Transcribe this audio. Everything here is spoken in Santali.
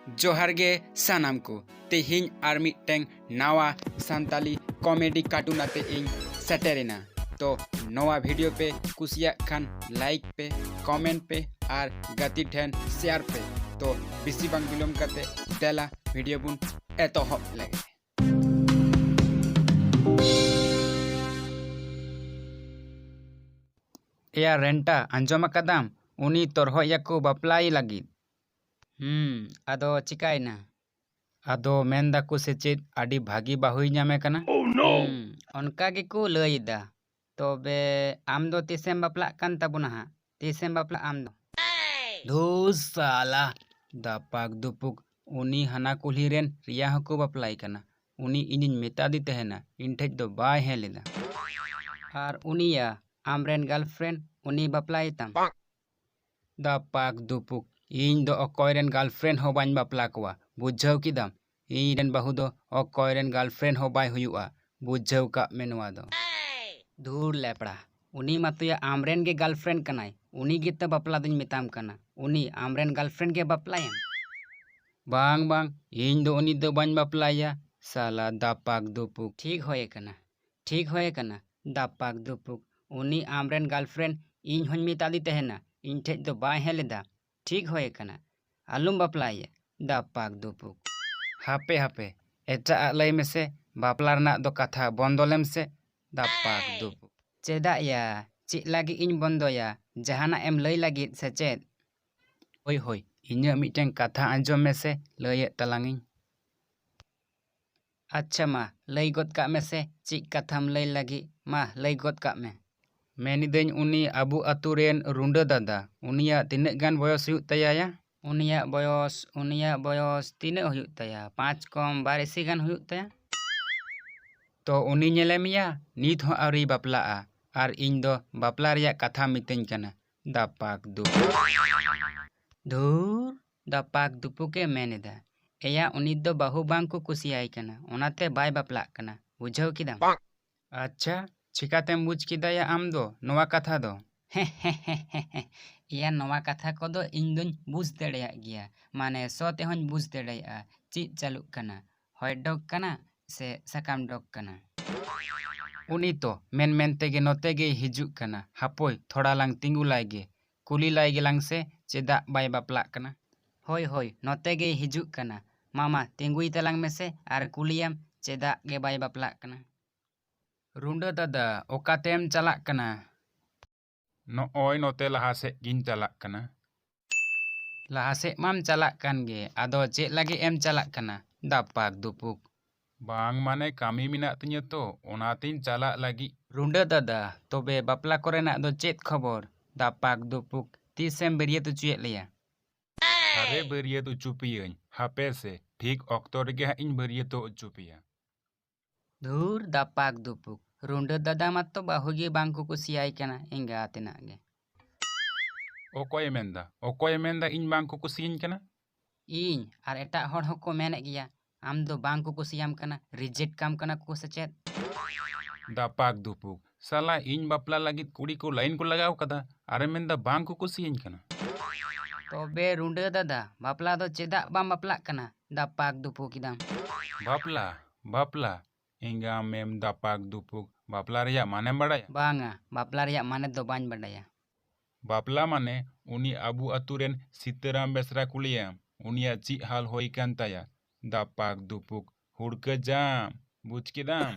जोहार गे सानाम को तेहिं आर मिटटें नावा सांताली कॉमेडी कार्टून आते इन सेटेरेना तो नवा वीडियो पे कुसिया खान लाइक पे कमेंट पे और गति ठेन शेयर पे तो बिसी बांग बिलोम करते देला वीडियो बुन एतोहब लगे या रेंटा अंजम कदम उनी तोरह याको बापलाई लगी आदो चिकायना आदो मेंदा को सेचेद आडी भागी बाहुई ᱧᱟᱢᱮ ᱠᱟᱱᱟ उनका ᱜᱮᱠᱚ ᱞᱟᱹᱭᱫᱟ तोबे आम दो तीसेम बापला कान ताबुना हा तीसेम बापला आम दो धूस साला दापाक दुपुक उनी हना कुल्ही रेन रिया हको बापलाई काना उनी इनिन मेता दी तहेना इन ठेज दो बाय हे लेदा आर उनिया आमरेन गर्लफ्रेंड उनी बापलाई ताम दापाक दुपुक इन दो अकोयरेन गर्लफ्रेंड हो बाñ बापला कोवा बुझाव किदाम इन रेन बाहु दो अकोयरेन गर्लफ्रेंड हो बाय हुयुआ बुझाव का मेनवा दो धूर लेपड़ा उनी मातुया आमरेन गे गर्लफ्रेंड कनाय उनी गे त बापला दिन मेताम कना उनी आमरेन गर्लफ्रेंड गे बापलाया बांग बांग इन दो उनी दो बाñ बापलाया साला दापाक दुपुक ठीक होए कना दापाक दुपुक उनी आमरेन गर्लफ्रेंड इन होñ मेता दी तहेना इन ठेज दो बाय हे लेदा ठीक होए कना आलुम बापलाया दापाक दुपुक हापे हापे एटा लय मेसे बापला रना दो कथा बंदोलेम से दापाक दुपुक चेदा या ची लागी इन बंदोया जहाना एम लय लागी से चेद होय होय इन्या मिटें कथा आंजम मेसे लय तलांगिन अच्छा मा लय गोद का मेसे ची कथाम लय लागी मा लय गोद का में मेनिदेन उनी अबु अतुरेन रुंडा दादा उनिया तिने गान बयस हुयुग तया या उनिया बयस तिने हुयुग तया 5 कम 12 गान हुयुग तया तो उनी नेलेमिया नित हो आरी बापलाआ आर इन दो बापला रिया कथा मितें कना दापाक दुपुक धूर दापाक दुपुके मेनेदा एया उनी दो बाहु बांग को कुसियाई कना ओनाते बाय बापलाक कना बुझाव किदाम अच्छा चिकातेम बुझ किदाया आम दो नवा कथा दो या नवा कथा को दो इन दुन बुझ दड़ेया गिया माने सोते होन बुझ दड़ेया ची चालुक कना होय डॉग कना से सकाम डॉग कना उनी तो मेन तेगे नोते गे हिजुक कना हापोय थोड़ा लांग तिंगु लाइगे कुली लाइगे लांग से चेदा बाय बापला कना होय नोते गे हिजुक कना मामा तिंगुई तलांग में से आर कुलियम चेदा गे बाय बापला कना रुंडा दादा ओकातेम चलाक कना नोय नोते लहा से गिन चलाक कना लहा से माम चलाक कान गे आदो चे लागे एम चलाक कना दापाक दुपुक बांग माने कामी मिनाक तिnya तो ओनातिन चलाक लगी रुंडा दादा तोबे बापला कोरेना दो चेत खबर दापाक दुपुक तीसेम बेरियत उचुयेत लेया अरे बेरियत उचुपियन हापे से ठीक ऑक्टो रेगे इन बेरियत उचुपिया धूर दापाक दुपुक रुंडा दादा मत तो बाहुगी बांग को कुसियाई कना इंगा तेना गे ओकोय मेंदा इन बांग को कुसियन कना इन आर एटा हर हको मेने गिया आम दो बांग को कुसियाम कना रिजेक्ट काम कना को सचेत दापाक दुपुक साला इन बापला लागित कुड़ी को लाइन को लगाव कदा अरे मेंदा बांग को कुसियन कना तोबे रुंडा दादा बापला दो चेदा बाम बापला कना दापाक दुपुक किदाम बापला इंगा मेम दापाक दुपुक बापला रिया माने बड़ाया बांगा बापला रिया माने दो बाñ बड़ाया बापला माने उनी अबु अतुरेन सीताराम बेसरा कुलिया उनिया ची हाल होई कान तया दापाक दुपुक हुड़के जाम बुझ किदाम